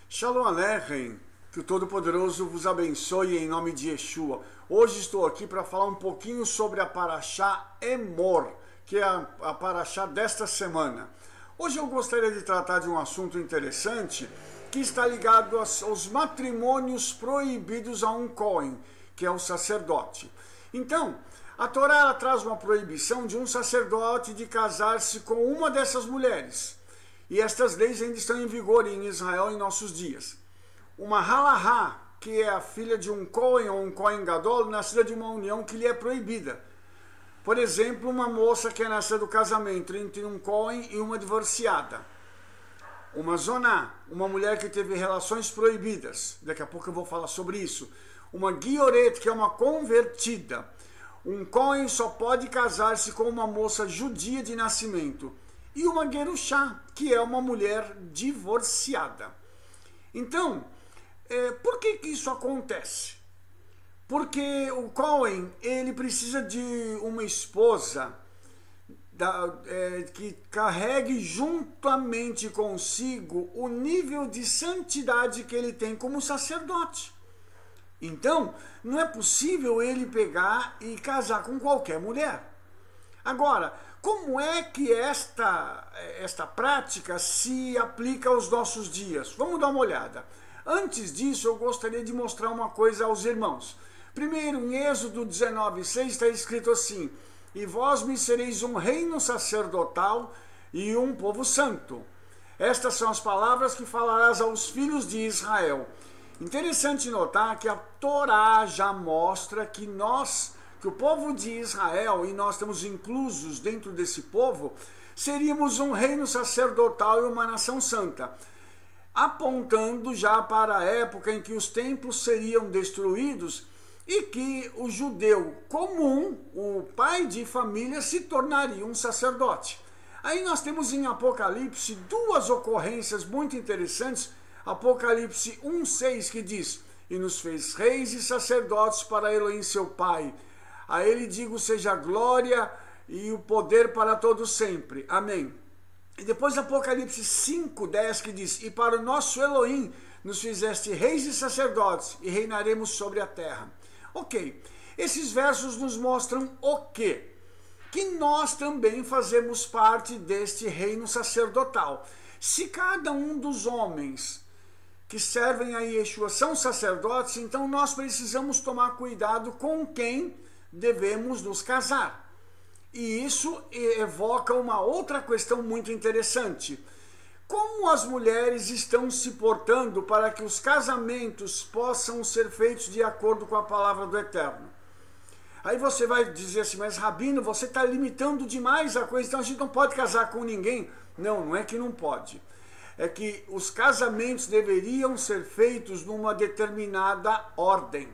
Shalom Aleichem, que o Todo-Poderoso vos abençoe em nome de Yeshua. Hoje estou aqui para falar um pouquinho sobre a Parashá Emor, que é a Parashá desta semana. Hoje eu gostaria de tratar de um assunto interessante que está ligado aos matrimônios proibidos a um Cohen, que é o sacerdote. Então, a Torá ela traz uma proibição de um sacerdote de casar-se com uma dessas mulheres. E estas leis ainda estão em vigor em Israel em nossos dias. Uma halahá, que é a filha de um Cohen ou um Cohen Gadol, nascida de uma união que lhe é proibida. Por exemplo, uma moça que é nascida do casamento entre um Cohen e uma divorciada. Uma zoná, uma mulher que teve relações proibidas. Daqui a pouco eu vou falar sobre isso. Uma guioret, que é uma convertida. Um Cohen só pode casar-se com uma moça judia de nascimento. E uma gerushá, que é uma mulher divorciada. Então, por que isso acontece? Porque o Cohen, ele precisa de uma esposa que carregue juntamente consigo o nível de santidade que ele tem como sacerdote. Então, não é possível ele pegar e casar com qualquer mulher. Agora, como é que esta prática se aplica aos nossos dias? Vamos dar uma olhada. Antes disso, eu gostaria de mostrar uma coisa aos irmãos. Primeiro, em Êxodo 19:6 está escrito assim: e vós me sereis um reino sacerdotal e um povo santo. Estas são as palavras que falarás aos filhos de Israel. Interessante notar que a Torá já mostra que o povo de Israel, e nós estamos inclusos dentro desse povo, seríamos um reino sacerdotal e uma nação santa, apontando já para a época em que os templos seriam destruídos e que o judeu comum, o pai de família, se tornaria um sacerdote. Aí nós temos em Apocalipse duas ocorrências muito interessantes. Apocalipse 1:6 que diz: e nos fez reis e sacerdotes para Elohim seu Pai. A ele digo seja a glória e o poder para todos sempre. Amém. E depois Apocalipse 5:10 que diz: e para o nosso Elohim nos fizeste reis e sacerdotes e reinaremos sobre a terra. Ok, esses versos nos mostram o quê? Que nós também fazemos parte deste reino sacerdotal. Se cada um dos homens que servem a Yeshua são sacerdotes, então nós precisamos tomar cuidado com quem devemos nos casar. E isso evoca uma outra questão muito interessante. Como as mulheres estão se portando para que os casamentos possam ser feitos de acordo com a palavra do Eterno? Aí você vai dizer assim: mas Rabino, você está limitando demais a coisa, então a gente não pode casar com ninguém. Não, não é que não pode. É que os casamentos deveriam ser feitos numa determinada ordem,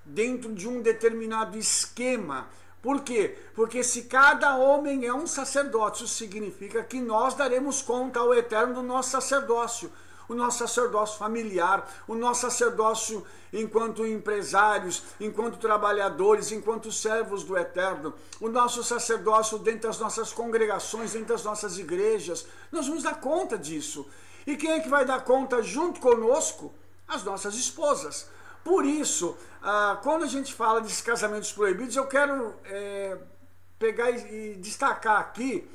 dentro de um determinado esquema. Por quê? Porque se cada homem é um sacerdote, isso significa que nós daremos conta ao Eterno do nosso sacerdócio. O nosso sacerdócio familiar, o nosso sacerdócio enquanto empresários, enquanto trabalhadores, enquanto servos do Eterno, o nosso sacerdócio dentro das nossas congregações, dentro das nossas igrejas. Nós vamos dar conta disso. E quem é que vai dar conta junto conosco? As nossas esposas. Por isso, quando a gente fala desses casamentos proibidos, eu quero pegar e destacar aqui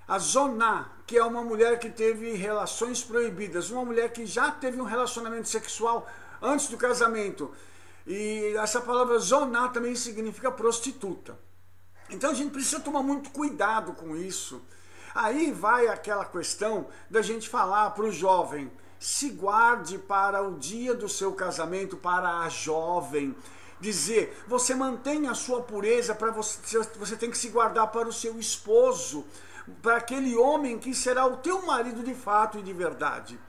a Zoná, que é uma mulher que teve relações proibidas, uma mulher que já teve um relacionamento sexual antes do casamento. E essa palavra Zoná também significa prostituta. Então a gente precisa tomar muito cuidado com isso. Aí vai aquela questão da gente falar para o jovem: se guarde para o dia do seu casamento, para a jovem. Dizer, você mantém a sua pureza, para você tem que se guardar para o seu esposo, para aquele homem que será o teu marido de fato e de verdade.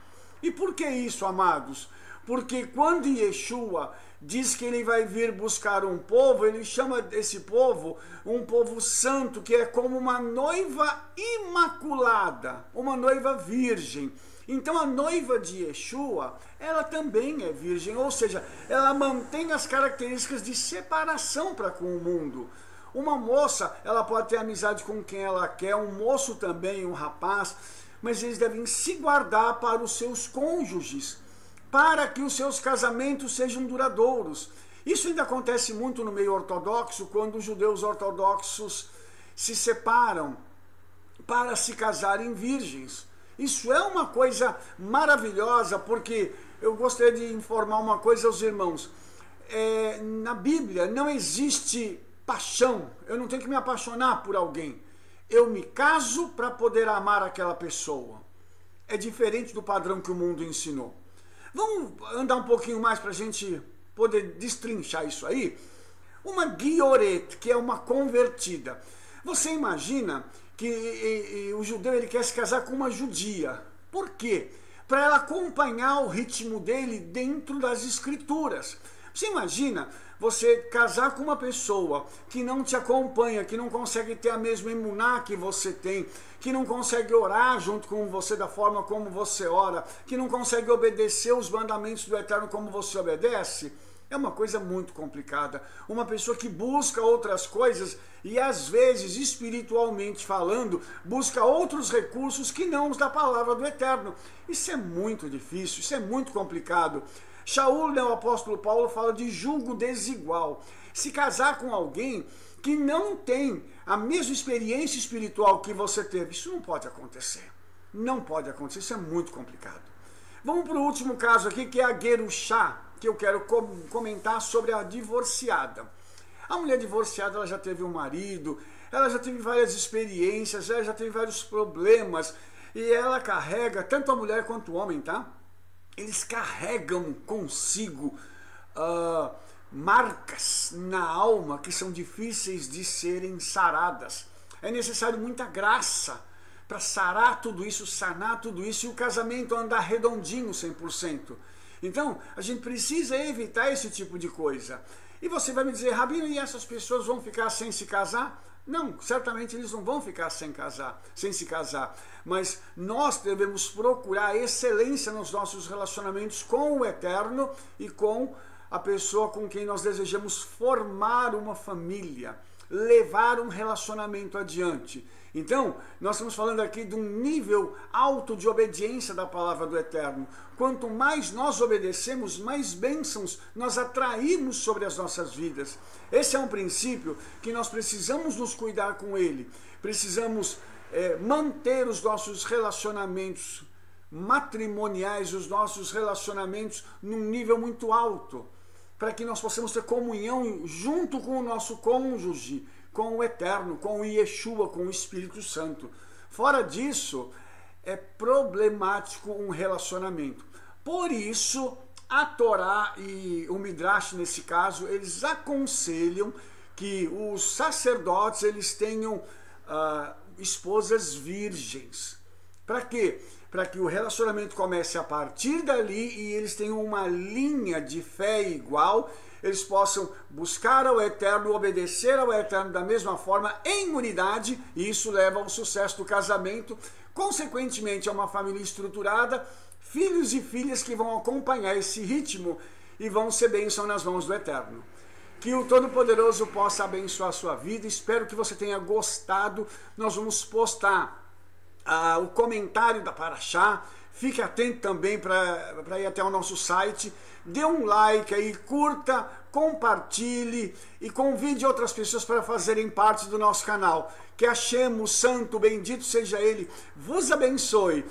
E por que isso, amados? Porque quando Yeshua diz que ele vai vir buscar um povo, ele chama esse povo um povo santo, que é como uma noiva imaculada, uma noiva virgem. Então a noiva de Yeshua, ela também é virgem, ou seja, ela mantém as características de separação para com o mundo. Uma moça, ela pode ter amizade com quem ela quer, um moço também, um rapaz, mas eles devem se guardar para os seus cônjuges, para que os seus casamentos sejam duradouros. Isso ainda acontece muito no meio ortodoxo, quando os judeus ortodoxos se separam para se casarem virgens. Isso é uma coisa maravilhosa, porque eu gostaria de informar uma coisa aos irmãos. Na Bíblia não existe paixão, eu não tenho que me apaixonar por alguém. Eu me caso para poder amar aquela pessoa. É diferente do padrão que o mundo ensinou. Vamos andar um pouquinho mais para a gente poder destrinchar isso aí. Uma guioret, que é uma convertida. Você imagina que o judeu ele quer se casar com uma judia. Por quê? Para ela acompanhar o ritmo dele dentro das escrituras. Você imagina você casar com uma pessoa que não te acompanha, que não consegue ter a mesma emuná que você tem, que não consegue orar junto com você da forma como você ora, que não consegue obedecer os mandamentos do Eterno como você obedece? É uma coisa muito complicada. Uma pessoa que busca outras coisas e às vezes, espiritualmente falando, busca outros recursos que não os da palavra do Eterno. Isso é muito difícil, isso é muito complicado. Shaul, o apóstolo Paulo, fala de julgo desigual. Se casar com alguém que não tem a mesma experiência espiritual que você teve, isso não pode acontecer. Não pode acontecer, isso é muito complicado. Vamos para o último caso aqui, que é a Gerushá, que eu quero comentar sobre a divorciada. A mulher divorciada, ela já teve um marido, ela já teve várias experiências, ela já teve vários problemas, e ela carrega, tanto a mulher quanto o homem, tá? Eles carregam consigo marcas na alma que são difíceis de serem saradas. É necessário muita graça para sarar tudo isso, sanar tudo isso e o casamento andar redondinho 100%. Então, a gente precisa evitar esse tipo de coisa. E você vai me dizer, Rabino, e essas pessoas vão ficar sem se casar? Não, certamente eles não vão ficar sem se casar. Mas nós devemos procurar excelência nos nossos relacionamentos com o Eterno e com a pessoa com quem nós desejamos formar uma família, levar um relacionamento adiante. Então, nós estamos falando aqui de um nível alto de obediência da palavra do Eterno. Quanto mais nós obedecemos, mais bênçãos nós atraímos sobre as nossas vidas. Esse é um princípio que nós precisamos nos cuidar com ele. Precisamos manter os nossos relacionamentos matrimoniais, os nossos relacionamentos num nível muito alto, para que nós possamos ter comunhão junto com o nosso cônjuge, com o Eterno, com o Yeshua, com o Espírito Santo. Fora disso, é problemático um relacionamento. Por isso, a Torá e o Midrash, nesse caso, eles aconselham que os sacerdotes eles tenham esposas virgens. Para quê? Para que o relacionamento comece a partir dali e eles tenham uma linha de fé igual, eles possam buscar ao Eterno, obedecer ao Eterno da mesma forma, em unidade, e isso leva ao sucesso do casamento, consequentemente a uma família estruturada, filhos e filhas que vão acompanhar esse ritmo e vão ser bênção nas mãos do Eterno. Que o Todo-Poderoso possa abençoar a sua vida, espero que você tenha gostado. Nós vamos postar o comentário da Parashá, fique atento também para ir até o nosso site, dê um like aí, curta, compartilhe e convide outras pessoas para fazerem parte do nosso canal. Que Hashem, o Santo, bendito seja Ele, vos abençoe.